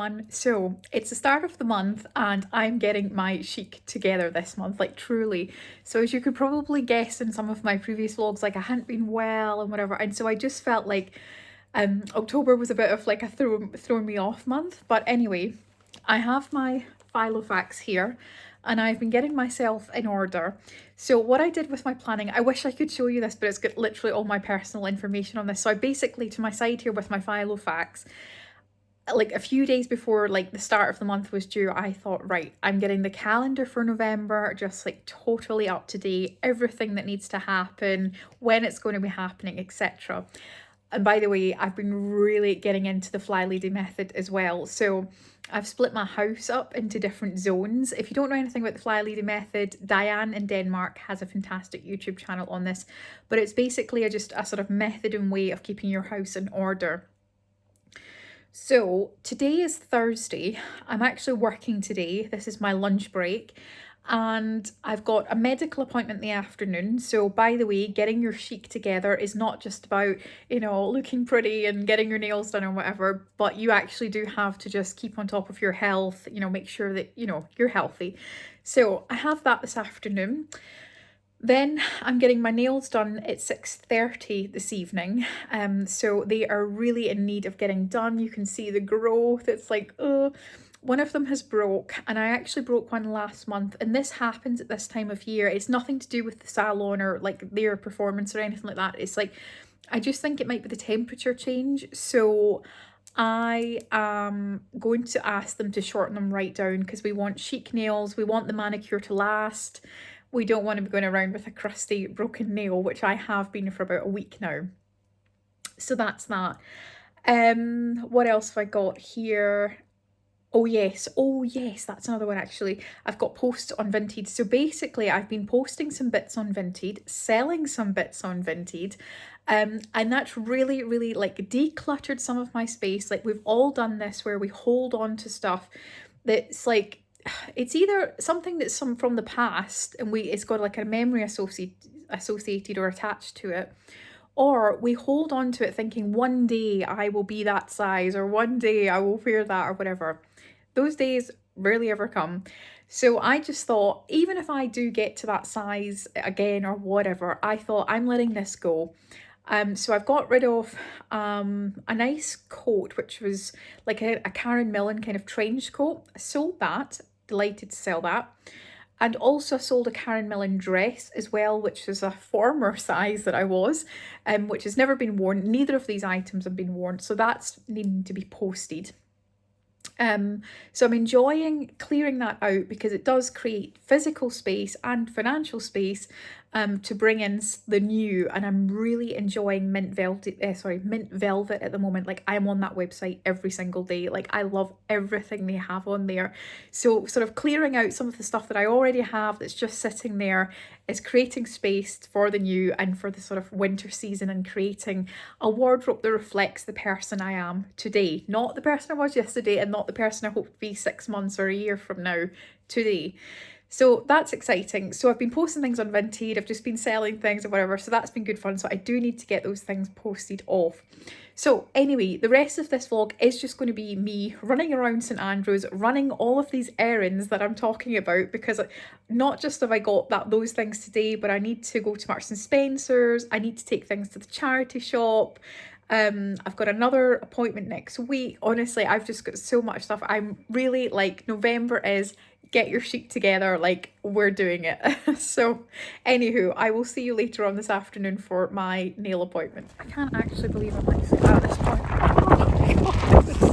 everyone. So it's the start of the month and I'm getting my chic together this month, like truly. So as you could probably guess in some of my previous vlogs, like I hadn't been well and whatever, and so I just felt like October was a bit of like a throw me off month. But anyway, I have my Filofax here and I've been getting myself in order. So what I did with my planning, I wish I could show you this, but it's got literally all my personal information on this. So I basically, to my side here with my Filofax, like a few days before like the start of the month was due, I thought, right, I'm getting the calendar for November just like totally up to date, everything that needs to happen, when it's going to be happening, etc. And by the way, I've been really getting into the Fly Lady method as well. So I've split my house up into different zones. If you don't know anything about the Fly Lady method, Diane in Denmark has a fantastic YouTube channel on this, but it's basically just a sort of method and way of keeping your house in order. So today is Thursday. I'm actually working today. This is my lunch break. And I've got a medical appointment in the afternoon. So by the way, getting your chic together is not just about, you know, looking pretty and getting your nails done or whatever, but you actually do have to just keep on top of your health, you know, make sure that, you know, you're healthy. So I have that this afternoon. Then I'm getting my nails done at 6:30 this evening. So they are really in need of getting done. You can see the growth. It's like, oh, one of them has broke, and I actually broke one last month, and this happens at this time of year. It's nothing to do with the salon or like their performance or anything like that. It's like, I just think it might be the temperature change. So I am going to ask them to shorten them right down because we want chic nails. We want the manicure to last. We don't want to be going around with a crusty broken nail, which I have been for about a week now. So that's that. What else have I got here? Oh yes, that's another one actually. I've got posts on Vinted. So basically I've been posting some bits on Vinted, selling some bits on Vinted, and that's really like decluttered some of my space. Like we've all done this where we hold on to stuff that's like, it's either something that's from the past and it's got like a memory associated or attached to it, or we hold on to it thinking one day I will be that size or one day I will wear that or whatever. Those days rarely ever come. So I just thought, even if I do get to that size again or whatever, I thought I'm letting this go. So I've got rid of a nice coat, which was like a Karen Millen kind of trench coat. I sold that, delighted to sell that. And also sold a Karen Millen dress as well, which is a former size that I was, which has never been worn. Neither of these items have been worn, so that's needing to be posted. So I'm enjoying clearing that out because it does create physical space and financial space to bring in the new, and I'm really enjoying mint velvet at the moment. Like I'm on that website every single day. Like I love everything they have on there. So sort of clearing out some of the stuff that I already have that's just sitting there is creating space for the new and for the sort of winter season, and creating a wardrobe that reflects the person I am today, not the person I was yesterday and not the person I hope to be 6 months or a year from now, today. So that's exciting. So I've been posting things on Vinted, I've just been selling things or whatever, so that's been good fun. So I do need to get those things posted off. So anyway, the rest of this vlog is just going to be me running around St Andrews, running all of these errands that I'm talking about, because not just have I got those things today, but I need to go to Marks and Spencer's, I need to take things to the charity shop. I've got another appointment next week. Honestly, I've just got so much stuff. I'm really like, November is get your chic together, like we're doing it. So anywho, I will see you later on this afternoon for my nail appointment. I can't actually believe I'm actually at this point. Oh my God, this is...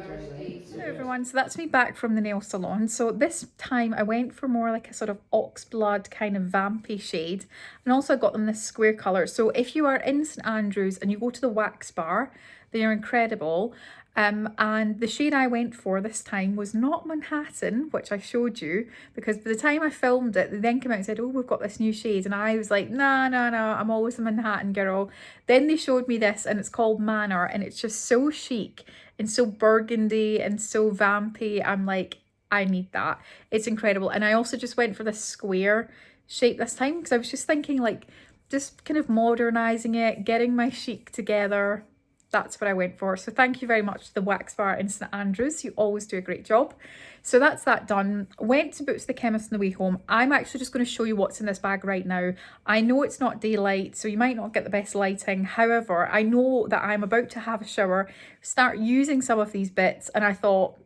Hello everyone, so that's me back from the nail salon. So this time I went for more like a sort of oxblood kind of vampy shade, and also I got them this square colour. So if you are in St Andrews and you go to the wax bar, they are incredible. And the shade I went for this time was not Manhattan, which I showed you, because by the time I filmed it, they then came out and said, oh, we've got this new shade. And I was like, no, no, no, I'm always a Manhattan girl. Then they showed me this and it's called Manor, and it's just so chic and so burgundy and so vampy. I'm like, I need that. It's incredible. And I also just went for this square shape this time because I was just thinking like, just kind of modernising it, getting my chic together. That's what I went for. So thank you very much to the wax bar in St Andrews. You always do a great job. So that's that done. Went to Boots the Chemist on the way home. I'm actually just going to show you what's in this bag right now. I know it's not daylight, so you might not get the best lighting. However, I know that I'm about to have a shower, start using some of these bits, and I thought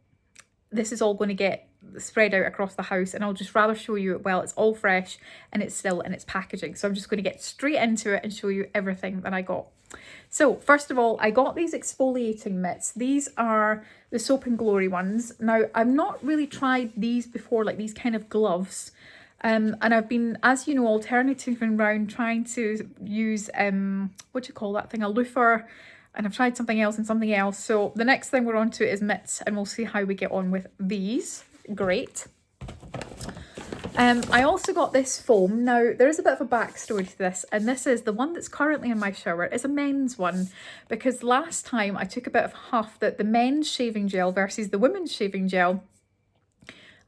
this is all going to get spread out across the house, and I'll just rather show you it while it's all fresh and it's still in its packaging. So I'm just going to get straight into it and show you everything that I got. So first of all, I got these exfoliating mitts. These are the Soap and Glory ones. Now, I've not really tried these before, like these kind of gloves. And I've been, as you know, alternating around trying to use, what do you call that thing, a loofah, and I've tried something else and something else. So the next thing we're on to is mitts, and we'll see how we get on with these. Great. I also got this foam. Now, there is a bit of a backstory to this, and this is the one that's currently in my shower. It's a men's one, because last time I took a bit of huff that the men's shaving gel versus the women's shaving gel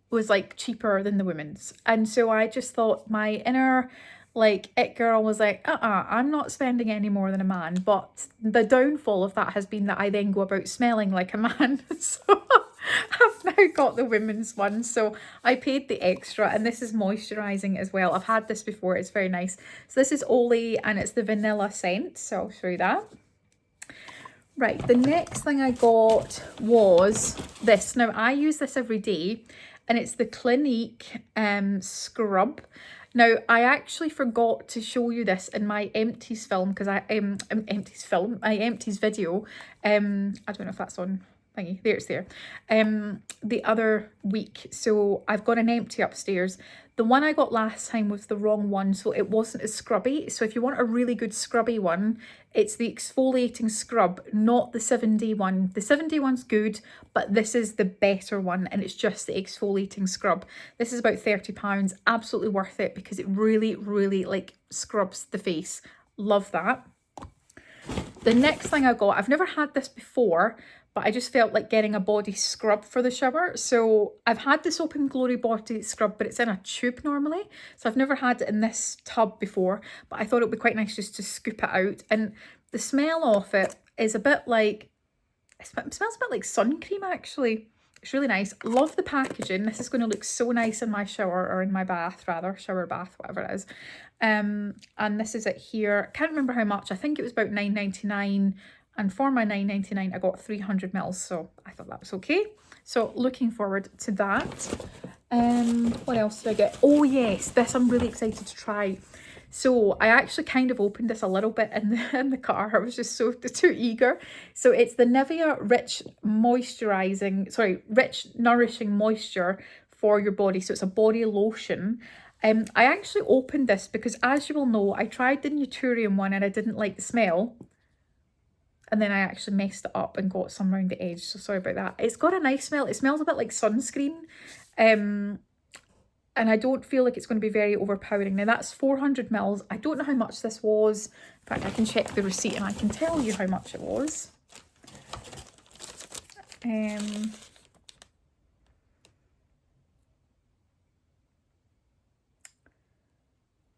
was like cheaper than the women's. And so I just thought my inner like it girl was like, I'm not spending any more than a man. But the downfall of that has been that I then go about smelling like a man. So I've now got the women's one, so I paid the extra, and this is moisturising as well. I've had this before, it's very nice. So this is Olay, and it's the vanilla scent, so I'll show you that. Right, the next thing I got was this. Now, I use this every day, and it's the Clinique scrub. Now, I actually forgot to show you this in my empties film, because my empties video. I don't know if that's on thingy. There, it's there. The other week. So I've got an empty upstairs. The one I got last time was the wrong one, so it wasn't as scrubby. So if you want a really good scrubby one, it's the exfoliating scrub, not the 7-day one. The 7-day one's good, but this is the better one, and it's just the exfoliating scrub. This is about £30. Absolutely worth it, because it really, really like scrubs the face. Love that. The next thing I got, I've never had this before, but I just felt like getting a body scrub for the shower. So I've had the Soap and Glory body scrub, but it's in a tube normally. So I've never had it in this tub before, but I thought it would be quite nice just to scoop it out. And the smell of it is a bit like, it smells a bit like sun cream actually. It's really nice. Love the packaging. This is going to look so nice in my shower, or in my bath rather, shower bath, whatever it is. And this is it here. Can't remember how much. I think it was about £9.99. And for my £9.99, I got 300 mils, so I thought that was okay. So looking forward to that. What else did I get? Oh yes, this I'm really excited to try. So I actually kind of opened this a little bit in the car. I was just so too eager. So it's the Nivea Rich Nourishing Moisture for your body. So it's a body lotion. I actually opened this because, as you will know, I tried the Naturium one and I didn't like the smell. And then I actually messed it up and got some around the edge. So sorry about that. It's got a nice smell. It smells a bit like sunscreen. And I don't feel like it's going to be very overpowering. Now that's 400 mils. I don't know how much this was. In fact, I can check the receipt and I can tell you how much it was.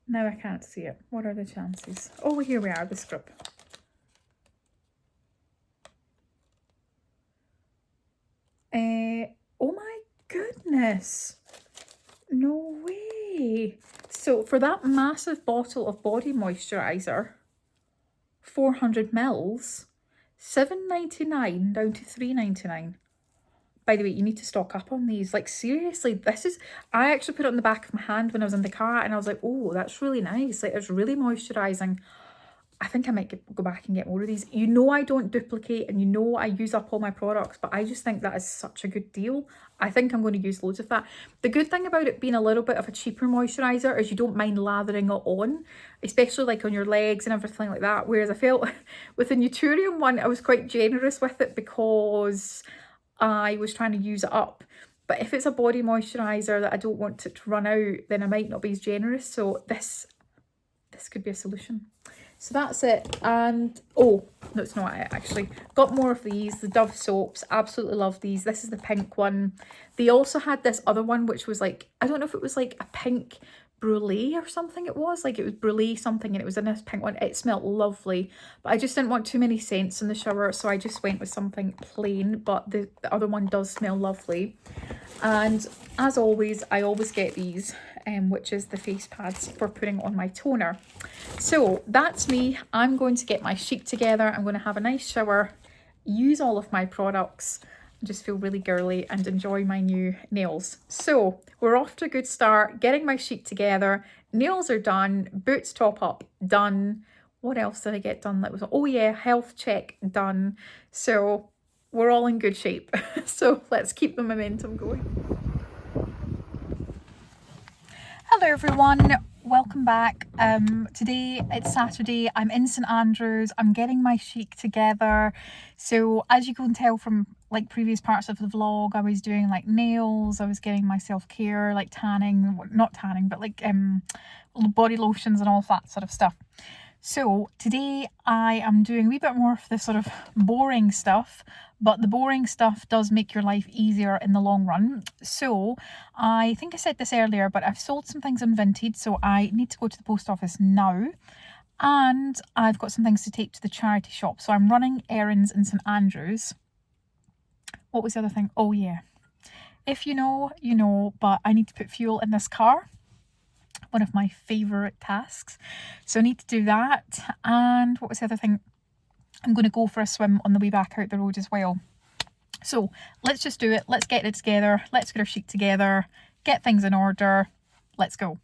Now I can't see it. What are the chances? Oh, here we are, the scrub. Oh my goodness, no way. So for that massive bottle of body moisturiser, 400 mils, £7.99 down to £3.99. By the way, you need to stock up on these. Like seriously, I actually put it on the back of my hand when I was in the car, and I was like, oh, that's really nice. Like it's really moisturising. I think I might go back and get more of these. You know I don't duplicate, and you know I use up all my products, but I just think that is such a good deal. I think I'm going to use loads of that. The good thing about it being a little bit of a cheaper moisturiser is you don't mind lathering it on, especially like on your legs and everything like that. Whereas I felt with the Naturium one, I was quite generous with it because I was trying to use it up. But if it's a body moisturiser that I don't want it to run out, then I might not be as generous. So this could be a solution. So that's it. And oh no, it's not. I actually got more of these, the Dove soaps. Absolutely love these. This is the pink one. They also had this other one which was like, I don't know if it was like a pink brulee or something. It was like, it was brulee something, and it was in this pink one. It smelled lovely, but I just didn't want too many scents in the shower, so I just went with something plain. But the other one does smell lovely. And as always, I always get these, which is the face pads for putting on my toner. So that's me. I'm going to get my chic together. I'm going to have a nice shower, use all of my products, just feel really girly and enjoy my new nails. So we're off to a good start, getting my chic together. Nails are done, boots top up done. What else did I get done? That was, oh yeah, health check done. So we're all in good shape. So let's keep the momentum going. Hello everyone, welcome back. Today it's Saturday. I'm in St Andrews. I'm getting my chic together. So as you can tell from like previous parts of the vlog, I was doing like nails, I was getting my self-care, like tanning, not tanning, but like body lotions and all that sort of stuff. So today I am doing a wee bit more of the sort of boring stuff, but the boring stuff does make your life easier in the long run. So I think I said this earlier, but I've sold some things on Vinted, so I need to go to the post office now. And I've got some things to take to the charity shop. So I'm running errands in St Andrews. What was the other thing? Oh yeah. If you know, you know, but I need to put fuel in this car. One of my favourite tasks. So I need to do that. And what was the other thing? I'm going to go for a swim on the way back out the road as well. So let's just do it. Let's get it together. Let's get our chic together. Get things in order. Let's go.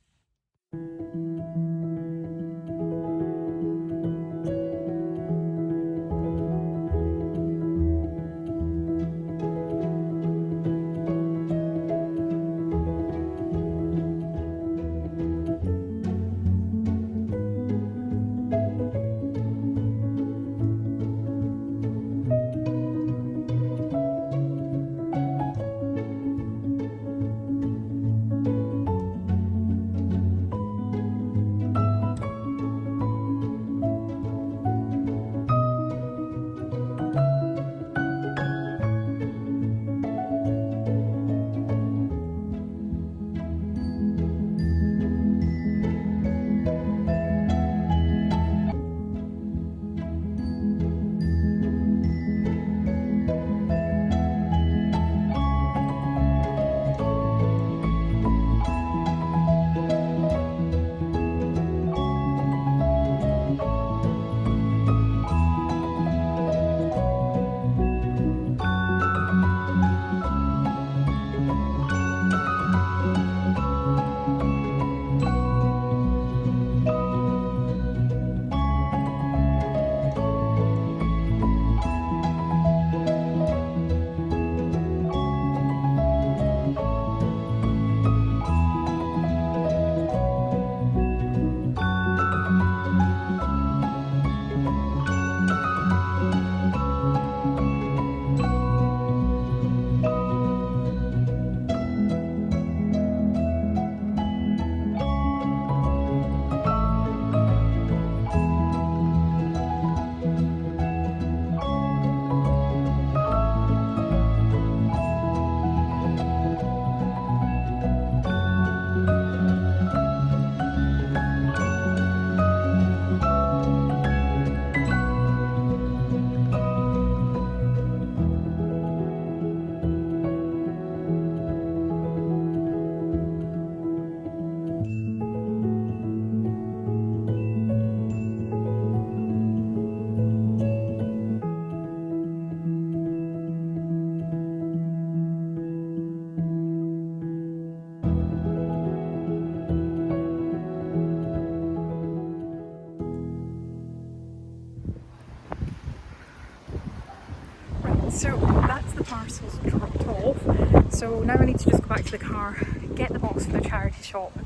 So that's the parcels dropped off. So now I need to just go back to the car, get the box for the charity shop,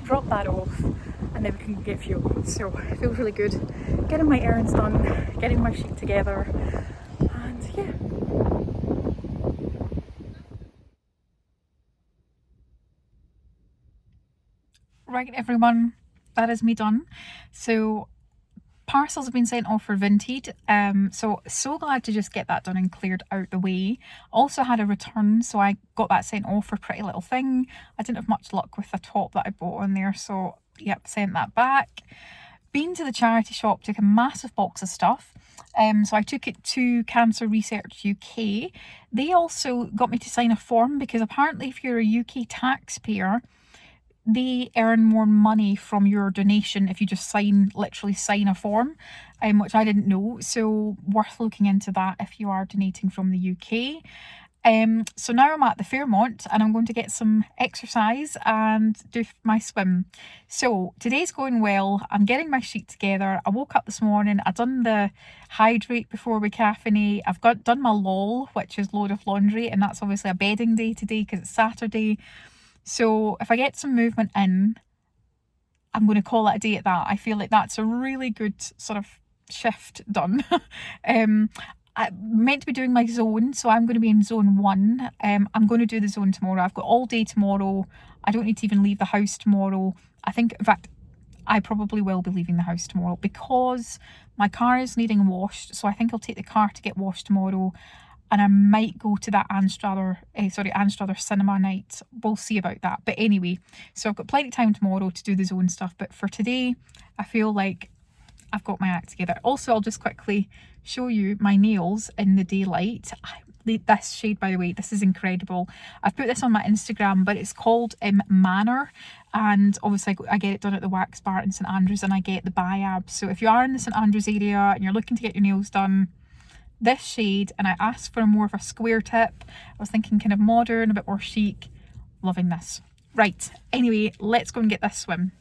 drop that off, and then we can get fuel. So it feels really good. Getting my errands done, getting my chic together, and yeah. Right, everyone, that is me done. So parcels have been sent off for Vinted, so glad to just get that done and cleared out the way. Also had a return, so I got that sent off for Pretty Little Thing. I didn't have much luck with the top that I bought on there, so yep, sent that back. Been to the charity shop, took a massive box of stuff. So I took it to Cancer Research UK. They also got me to sign a form, because apparently if you're a UK taxpayer, they earn more money from your donation if you just literally sign a form, which I didn't know. So worth looking into that if you are donating from the UK. So now I'm at the Fairmont and I'm going to get some exercise and do my swim. So today's going well. I'm getting my sheet together. I woke up this morning. I've done the hydrate before we caffeinate. I've done my LOL, which is load of laundry, and that's obviously a bedding day today because it's Saturday. So if I get some movement in, I'm going to call it a day at that. I feel like that's a really good sort of shift done. I'm meant to be doing my zone, so I'm going to be in zone 1. I'm going to do the zone tomorrow. I've got all day tomorrow. I don't need to even leave the house tomorrow. I think, in fact, I probably will be leaving the house tomorrow because my car is needing washed. So I think I'll take the car to get washed tomorrow. And I might go to that Anstruther cinema night. We'll see about that. But anyway, so I've got plenty of time tomorrow to do the zone stuff. But for today, I feel like I've got my act together. Also, I'll just quickly show you my nails in the daylight. This shade, by the way, this is incredible. I've put this on my Instagram, but it's called Manor. And obviously I get it done at the Wax Bar in St Andrews, and I get the Biab. So if you are in the St Andrews area and you're looking to get your nails done, this shade, and I asked for more of a square tip. I was thinking kind of modern, a bit more chic. Loving this. Right, anyway, let's go and get this swim.